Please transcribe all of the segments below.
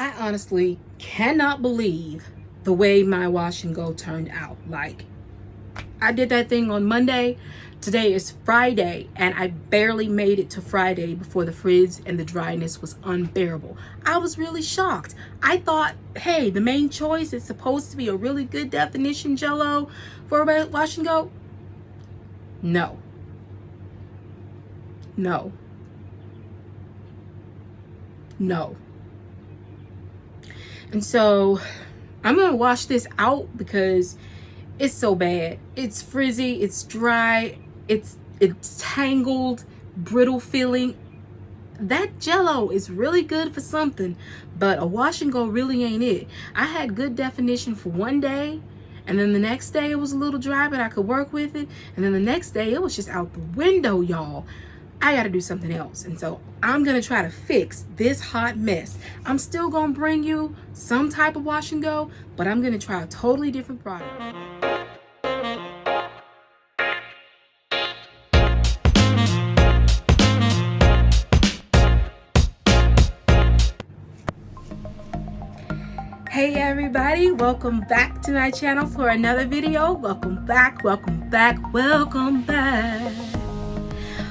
I honestly cannot believe the way my wash and go turned out. Like, I did that thing on Monday. Today is Friday, and I barely made it to Friday before the frizz and the dryness was unbearable. I was really shocked. I thought, hey, the main choice is supposed to be a really good definition jello for a wash and go. No. No. No. And so I'm gonna wash this out because it's so bad. It's frizzy, it's dry, it's tangled, brittle feeling. That jello is really good for something, but a wash and go really ain't it. I had good definition for one day, and then the next day it was a little dry, but I could work with it. And then the next day it was just out the window, y'all. I gotta do something else. And so I'm gonna try to fix this hot mess. I'm still gonna bring you some type of wash and go, but I'm gonna try a totally different product. Hey everybody, welcome back to my channel for another video. Welcome back, welcome back, welcome back.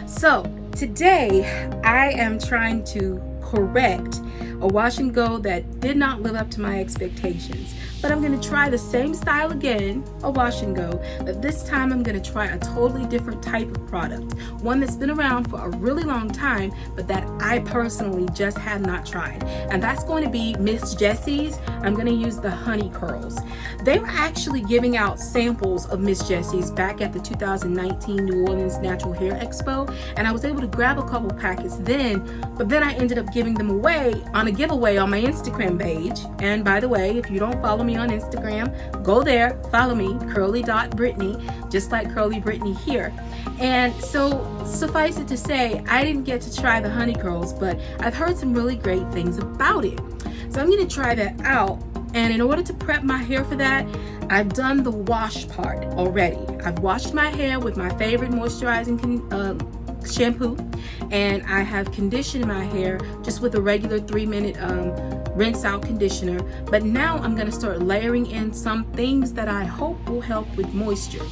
So today I am trying to correct a wash and go that did not live up to my expectations. But I'm gonna try the same style again, a wash and go, but this time I'm gonna try a totally different type of product. One that's been around for a really long time, but that I personally just have not tried. And that's going to be Miss Jessie's. I'm gonna use the honey curls. They were actually giving out samples of Miss Jessie's back at the 2019 New Orleans Natural Hair Expo, and I was able to grab a couple packets then, but then I ended up giving them away on a giveaway on my Instagram page. And by the way, if you don't follow me on Instagram, go there, follow me, curly.Brittiany, just like Curly Brittiany here. And so suffice it to say, I didn't get to try the honey curls, but I've heard some really great things about it. So I'm going to try that out. And in order to prep my hair for that, I've done the wash part already. I've washed my hair with my favorite moisturizing shampoo, and I have conditioned my hair just with a regular 3-minute rinse out conditioner. But now I'm going to start layering in some things that I hope will help with moisture.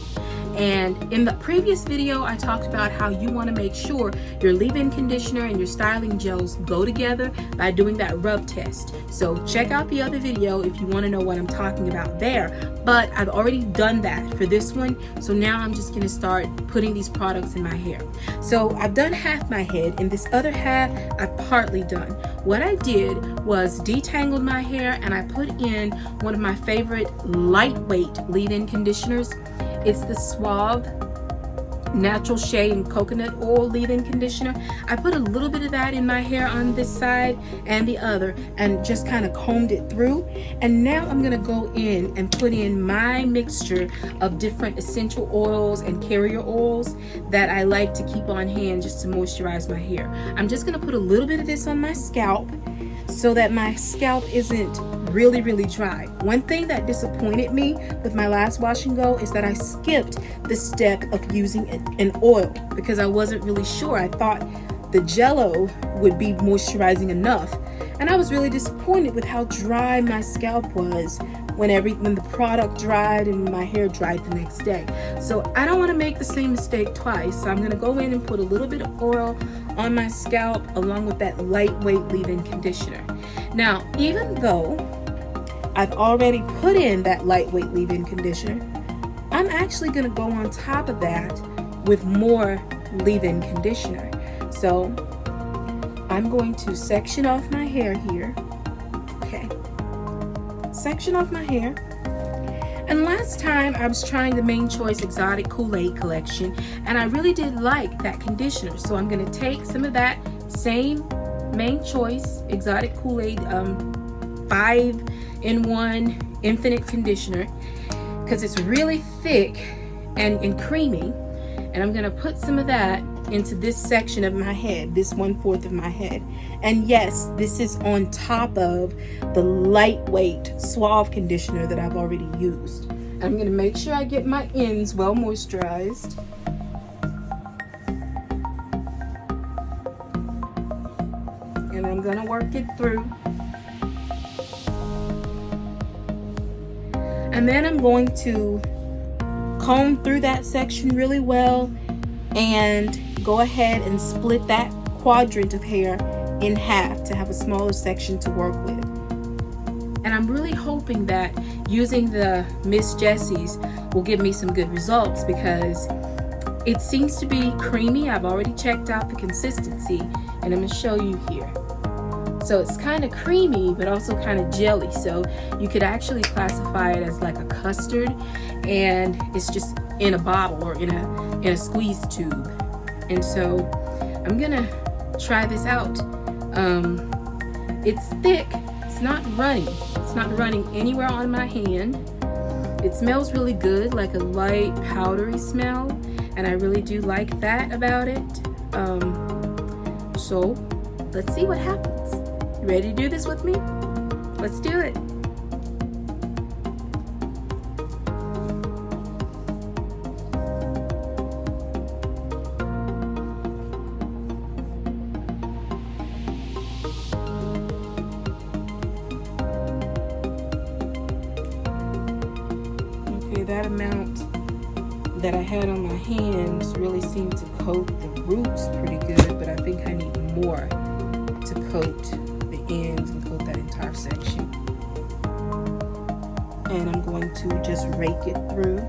And in the previous video, I talked about how you want to make sure your leave-in conditioner and your styling gels go together by doing that rub test. So check out the other video if you want to know what I'm talking about there. But I've already done that for this one. So now I'm just going to start putting these products in my hair. So I've done half my head, and this other half I've partly done. What I did was detangled my hair, and I put in one of my favorite lightweight leave-in conditioners. It's the Suave Natural Shea and Coconut Oil leave-in conditioner. I put a little bit of that in my hair on this side and the other, and just kind of combed it through. And now I'm going to go in and put in my mixture of different essential oils and carrier oils that I like to keep on hand just to moisturize my hair. I'm just going to put a little bit of this on my scalp so that my scalp isn't really dry. One thing that disappointed me with my last wash and go is that I skipped the step of using an oil because I wasn't really sure. I thought the jello would be moisturizing enough, and I was really disappointed with how dry my scalp was when the product dried and my hair dried the next day. So I don't want to make the same mistake twice. So I'm going to go in and put a little bit of oil on my scalp along with that lightweight leave-in conditioner. Now, even though I've already put in that lightweight leave-in conditioner, I'm actually going to go on top of that with more leave-in conditioner. So I'm going to section off my hair here. Okay. Section off my hair. And last time I was trying the Main Choice Exotic Kool-Aid collection, and I really did like that conditioner. So I'm going to take some of that same Main Choice Exotic Kool-Aid 5-in-1 infinite conditioner, because it's really thick and creamy, and I'm going to put some of that into this section of my head, this 1/4 of my head. And yes, this is on top of the lightweight Suave conditioner that I've already used. I'm going to make sure I get my ends well moisturized. And I'm going to work it through. And then I'm going to comb through that section really well and go ahead and split that quadrant of hair in half to have a smaller section to work with. And I'm really hoping that using the Miss Jessie's will give me some good results, because it seems to be creamy. I've already checked out the consistency, and I'm going to show you here. So it's kind of creamy, but also kind of jelly. So you could actually classify it as like a custard, and it's just in a bottle or in a squeeze tube. And so I'm gonna try this out. It's thick. It's not runny. It's not running anywhere on my hand. It smells really good, like a light powdery smell, and I really do like that about it. So let's see what happens. You ready to do this with me? Let's do it. Okay, that amount that I had on my hands really seemed to coat the roots pretty good, but I think I need more to coat the ends and coat that entire section. And I'm going to just rake it through.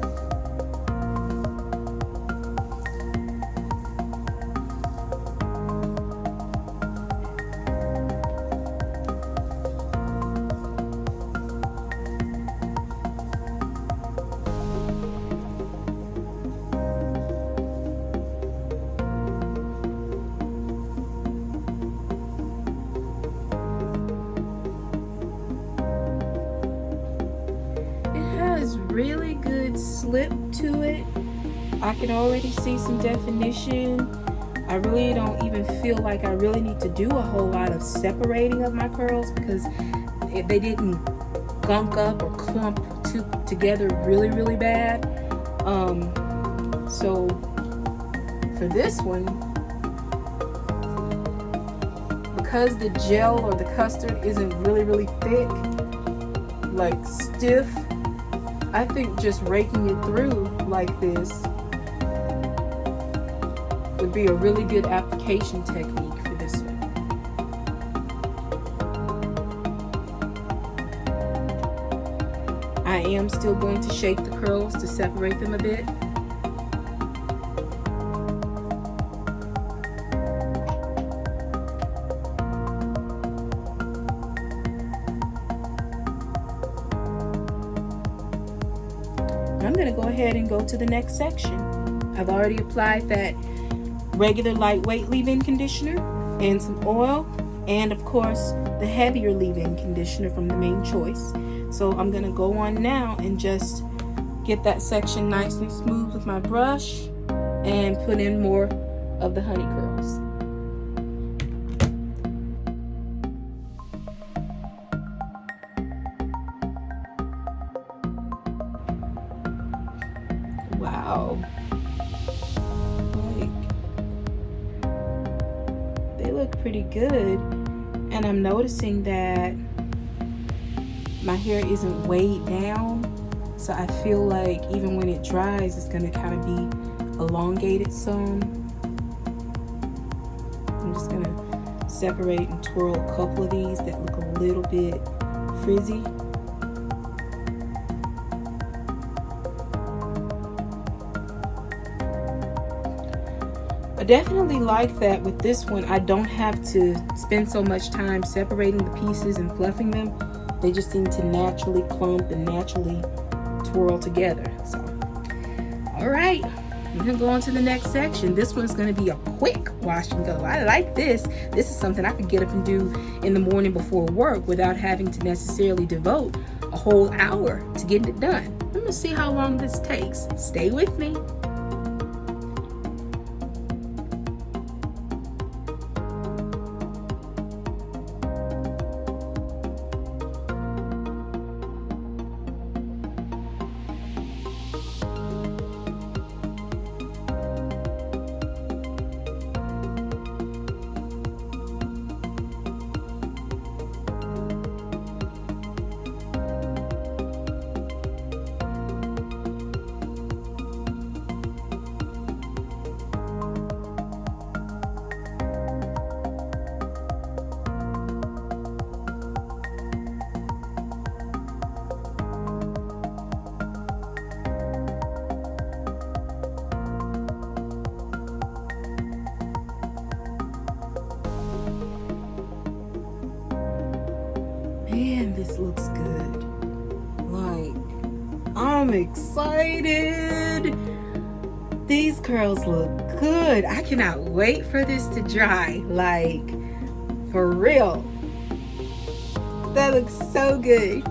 Really good slip to it. I can already see some definition. I really don't even feel like I really need to do a whole lot of separating of my curls, because they didn't gunk up or clump together really bad. So for this one, because the gel or the custard isn't really thick, like stiff, I think just raking it through like this would be a really good application technique for this one. I am still going to shake the curls to separate them a bit. I'm going to go ahead and go to the next section. I've already applied that regular lightweight leave-in conditioner and some oil, and of course the heavier leave-in conditioner from the Main Choice. So I'm going to go on now and just get that section nice and smooth with my brush and put in more of the honey curls. Wow, like, they look pretty good, and I'm noticing that my hair isn't weighed down, so I feel like even when it dries, it's going to kind of be elongated some. I'm just going to separate and twirl a couple of these that look a little bit frizzy. I definitely like that with this one. I don't have to spend so much time separating the pieces and fluffing them. They just seem to naturally clump and naturally twirl together. So, all right, I'm gonna go on to the next section. This one's gonna be a quick wash and go. I like this. This is something I could get up and do in the morning before work without having to necessarily devote a whole hour to getting it done. I'm gonna see how long this takes. Stay with me. Man, this looks good. Like, I'm excited. These curls look good. I cannot wait for this to dry. Like, for real. That looks so good.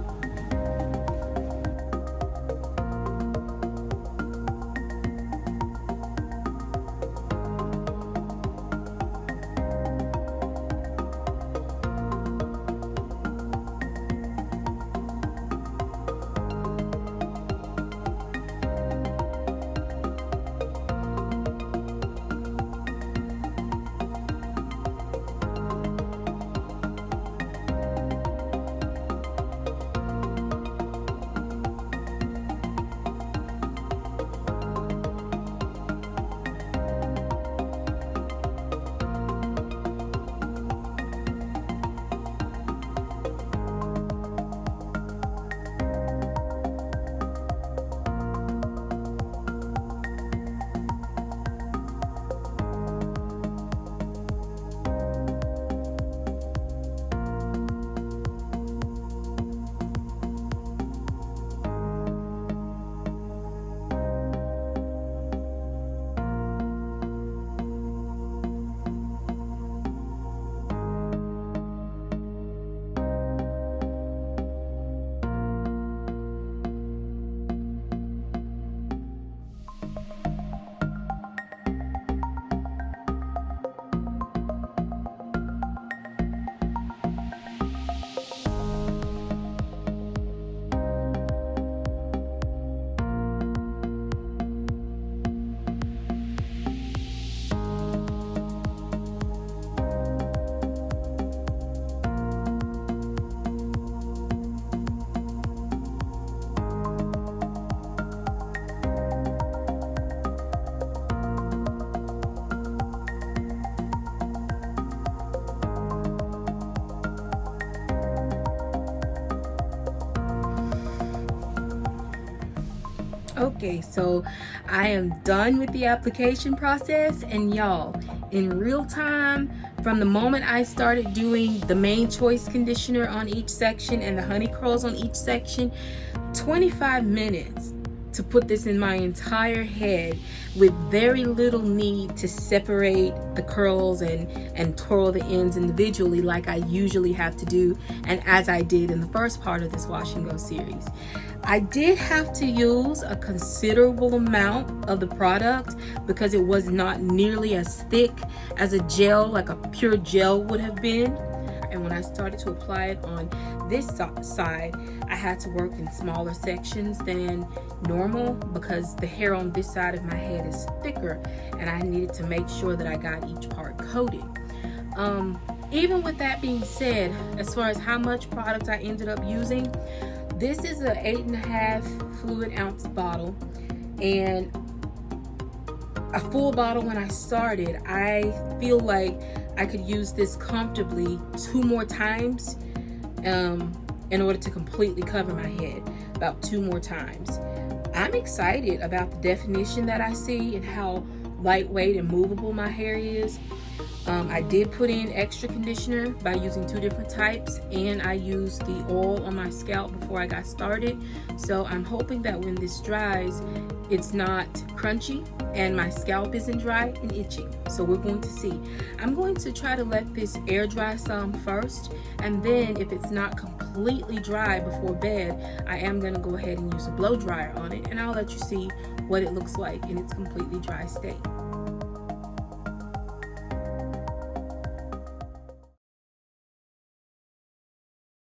Okay, so I am done with the application process, and y'all, in real time, from the moment I started doing the main choice conditioner on each section and the honey curls on each section, 25 minutes to put this in my entire head with very little need to separate the curls and twirl the ends individually like I usually have to do, and as I did in the first part of this wash and go series. I did have to use a considerable amount of the product because it was not nearly as thick as a gel, like a pure gel would have been. And when I started to apply it on this side, I had to work in smaller sections than normal because the hair on this side of my head is thicker, and I needed to make sure that I got each part coated. Even with that being said, as far as how much product I ended up using, this is an 8.5 fluid ounce bottle, and a full bottle when I started. I feel like I could use this comfortably 2 more times in order to completely cover my head, about 2 more times. I'm excited about the definition that I see and how lightweight and movable my hair is. I did put in extra conditioner by using 2 different types, and I used the oil on my scalp before I got started. So I'm hoping that when this dries, it's not crunchy and my scalp isn't dry and itchy. So we're going to see. I'm going to try to let this air dry some first, and then if it's not completely dry before bed, I am going to go ahead and use a blow dryer on it, and I'll let you see what it looks like in its completely dry state.